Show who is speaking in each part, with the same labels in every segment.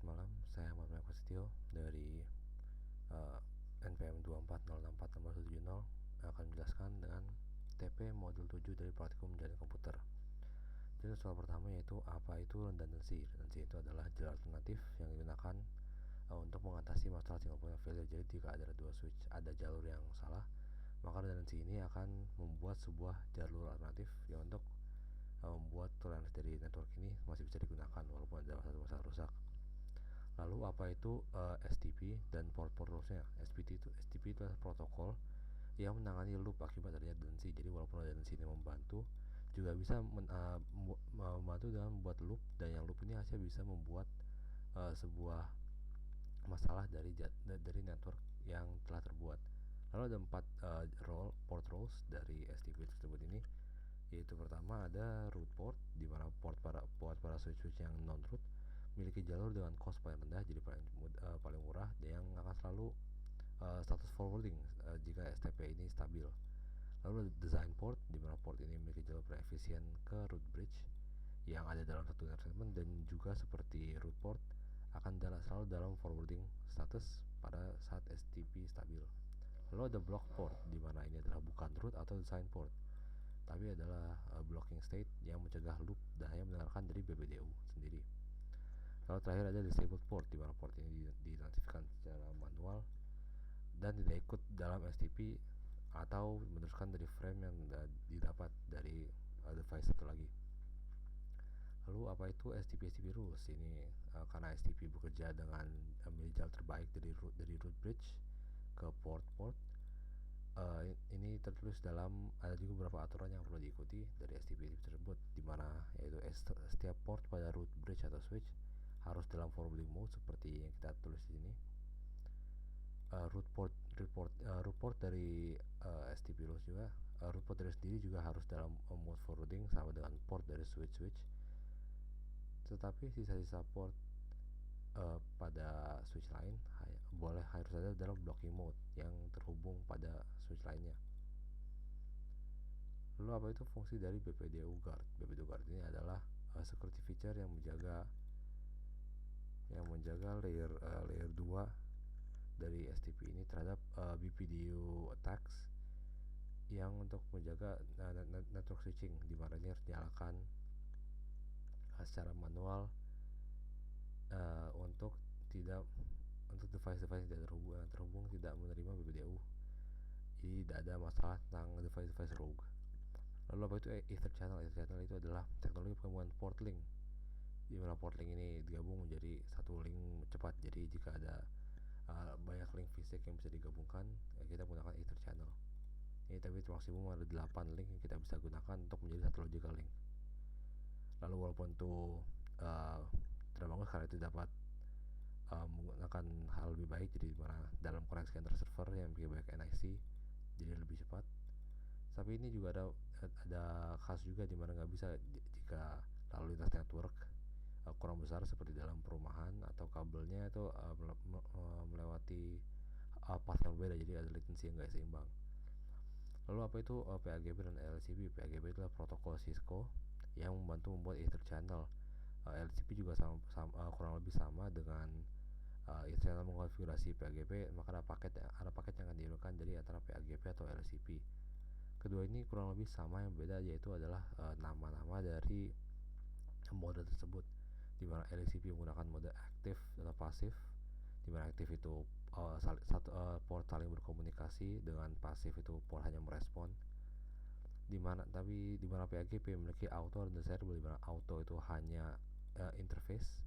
Speaker 1: Selamat malam, saya Ahmad Prasetyo dari NPM 24064670 akan menjelaskan dengan TP modul 7 dari praktikum jaringan komputer. Jadi soal pertama yaitu apa itu redundancy. Redundancy itu adalah jalan alternatif yang digunakan untuk mengatasi masalah single point of failure. Jadi jika ada dua switch, ada jalur yang salah, maka redundancy ini akan membuat sebuah jalur alternatif yang untuk membuat toleransi dari network ini masih bisa digunakan walaupun ada satu masalah rusak. Lalu apa itu STP dan port rules-nya? STP itu adalah protokol yang menangani loop akibat adanya redundancy. Jadi walaupun redundancy ini membantu, juga bisa membantu dalam membuat loop, dan yang loop ini hasilnya bisa membuat sebuah masalah dari network yang telah terbuat. Lalu ada 4 port rules dari STP tersebut ini, yaitu pertama ada root port, di mana port para switch yang non root memiliki jalur dengan cost paling rendah, jadi paling murah, dan yang akan selalu status forwarding jika STP ini stabil. Lalu design port, di mana port ini memiliki jalur paling efisien ke root bridge yang ada dalam satu network segment, dan juga seperti root port akan selalu dalam forwarding status pada saat STP stabil. Lalu ada block port, di mana ini adalah bukan root atau design port, tapi adalah blocking state yang mencegah loop dan hanya mendengarkan dari BPDU sendiri. Lalu terakhir ada disabled port, di mana port ini dinonaktifkan secara manual dan tidak ikut dalam STP atau meneruskan dari frame yang didapat dari device satu lagi. Lalu apa itu STP rules? Ini karena STP bekerja dengan memilih jalur terbaik dari root bridge ke port. Ini tertulis dalam, ada juga beberapa aturan yang perlu diikuti dari STP tersebut, dimana yaitu setiap port pada root bridge atau switch harus dalam forwarding mode seperti yang kita tulis di sini. Root port dari STP rules juga, root port dari sendiri juga harus dalam mode forwarding sama dengan port dari switch. Tetapi sisa-sisa port pada switch lain harus ada dalam blocking mode yang terhubung pada switch lainnya. Lalu apa itu fungsi dari BPDU guard? BPDU guard ini adalah security feature yang menjaga layer 2 dari STP ini terhadap BPDU attacks, yang untuk menjaga network switching, di mana ini harus dinyalakan secara manual untuk device-device yang terhubung tidak menerima BPDU. Jadi tidak ada masalah tentang device rogue. Lalu apa itu Ether channel? Ether channel itu adalah teknologi penggabungan port link, di mana port link ini digabung menjadi satu link cepat. Jadi jika ada banyak link fisik yang bisa digabungkan, kita menggunakan Ether channel. Ini tapi maksimum ada 8 link yang kita bisa gunakan untuk menjadi satu logical link. Lalu walaupun itu tidak bagus karena itu dapat menggunakan hal lebih baik, jadi dimana dalam koneksi antar server yang memiliki banyak NIC jadi lebih cepat. Tapi ini juga ada kasus juga dimana nggak bisa jika lalu lintas network kurang besar seperti dalam perumahan atau kabelnya itu melewati path yang berbeda, jadi ada latency yang nggak seimbang. Lalu apa itu PAGP dan LCP? PAGP adalah protokol Cisco yang membantu membuat Ether channel. LCP juga kurang lebih sama dengan Ether channel mengkonfigurasi PAGP, maka ada paket yang akan dihasilkan dari antara PAGP atau LCP. Kedua ini kurang lebih sama, yang beda yaitu adalah nama-nama dari mode tersebut, di mana LCP menggunakan mode aktif atau pasif, di mana aktif itu port saling berkomunikasi, dengan pasif itu port hanya merespon. Di mana PAGP memiliki auto dan desirable, di mana auto itu hanya interface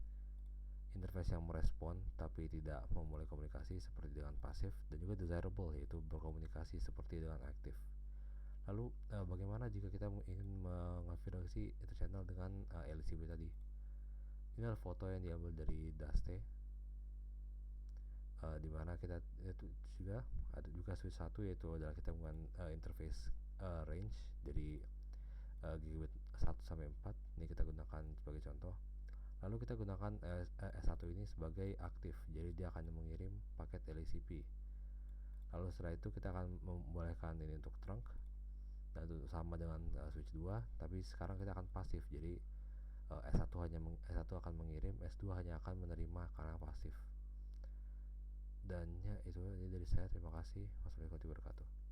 Speaker 1: yang merespon tapi tidak memulai komunikasi seperti dengan pasif, dan juga desirable yaitu berkomunikasi seperti dengan aktif. Lalu bagaimana jika kita ingin mengonfigurasi Ether channel dengan LCP tadi? Ini adalah foto yang diambil dari Daste, di mana kita itu juga ada juga switch 1, yaitu adalah kita menggunakan interface range dari gigabit 1 sampai 4. Ini kita gunakan sebagai contoh. Lalu kita gunakan S1 ini sebagai aktif, jadi dia akan mengirim paket LCP. Lalu setelah itu kita akan membolehkan ini untuk trunk, dan itu sama dengan switch 2, tapi sekarang kita akan pasif. Jadi S1 akan mengirim, S2 hanya akan menerima karena pasif. Dan ya itu aja dari saya, terima kasih. Wassalamualaikum warahmatullahi wabarakatuh.